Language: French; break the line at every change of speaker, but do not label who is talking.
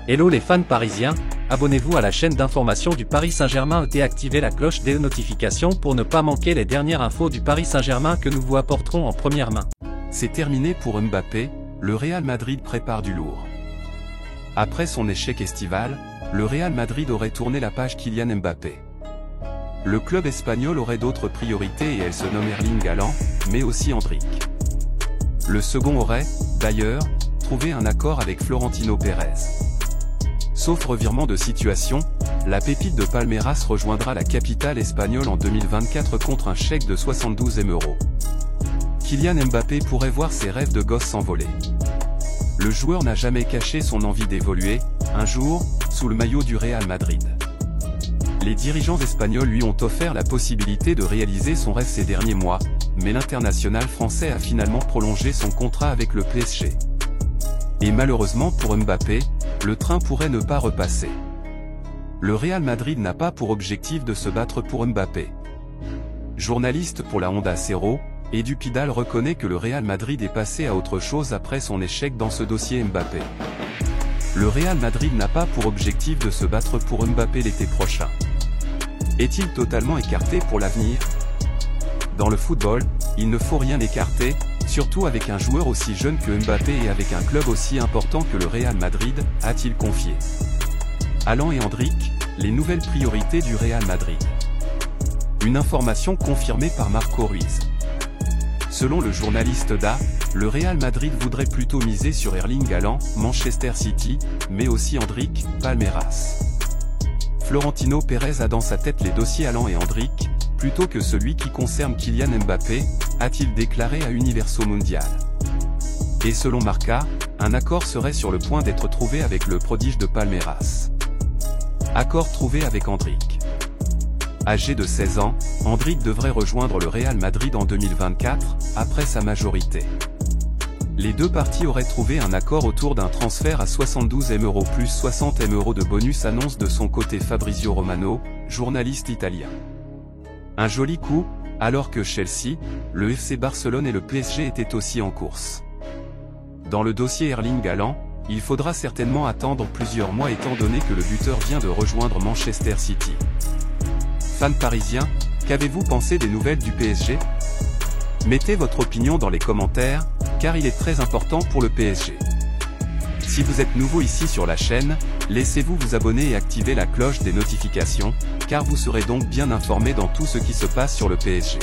Hello les fans parisiens, abonnez-vous à la chaîne d'information du Paris Saint-Germain et activez la cloche des notifications pour ne pas manquer les dernières infos du Paris Saint-Germain que nous vous apporterons en première main.
C'est terminé pour Mbappé, le Real Madrid prépare du lourd. Après son échec estival, le Real Madrid aurait tourné la page Kylian Mbappé. Le club espagnol aurait d'autres priorités et elles se nomment Erling Haaland, mais aussi Endrick. Le second aurait, d'ailleurs, trouvé un accord avec Florentino Pérez. Sauf revirement de situation, la pépite de Palmeiras rejoindra la capitale espagnole en 2024 contre un chèque de 72 €. Kylian Mbappé pourrait voir ses rêves de gosse s'envoler. Le joueur n'a jamais caché son envie d'évoluer, un jour, sous le maillot du Real Madrid. Les dirigeants espagnols lui ont offert la possibilité de réaliser son rêve ces derniers mois, mais l'international français a finalement prolongé son contrat avec le PSG. Et malheureusement pour Mbappé, le train pourrait ne pas repasser. Le Real Madrid n'a pas pour objectif de se battre pour Mbappé. Journaliste pour la Onda Cero, Edu Pidal reconnaît que le Real Madrid est passé à autre chose après son échec dans ce dossier Mbappé. Le Real Madrid n'a pas pour objectif de se battre pour Mbappé l'été prochain. Est-il totalement écarté pour l'avenir? Dans le football, il ne faut rien écarter, surtout avec un joueur aussi jeune que Mbappé et avec un club aussi important que le Real Madrid, a-t-il confié. Haaland et Endrick, les nouvelles priorités du Real Madrid. Une information confirmée par Marco Ruiz. Selon le journaliste Da, le Real Madrid voudrait plutôt miser sur Erling Haaland, Manchester City, mais aussi Endrick, Palmeiras. Florentino Pérez a dans sa tête les dossiers Haaland et Endrick, plutôt que celui qui concerne Kylian Mbappé, a-t-il déclaré à Universo Mundial. Et selon Marca, un accord serait sur le point d'être trouvé avec le prodige de Palmeiras. Accord trouvé avec Endrick. Âgé de 16 ans, Endrick devrait rejoindre le Real Madrid en 2024, après sa majorité. Les deux parties auraient trouvé un accord autour d'un transfert à 72 € plus 60 € de bonus, annonce de son côté Fabrizio Romano, journaliste italien. Un joli coup, alors que Chelsea, le FC Barcelone et le PSG étaient aussi en course. Dans le dossier Erling Haaland, il faudra certainement attendre plusieurs mois étant donné que le buteur vient de rejoindre Manchester City. Fans parisiens, qu'avez-vous pensé des nouvelles du PSG? Mettez votre opinion dans les commentaires, car il est très important pour le PSG. Si vous êtes nouveau ici sur la chaîne, laissez-vous vous abonner et activer la cloche des notifications, car vous serez donc bien informé dans tout ce qui se passe sur le PSG.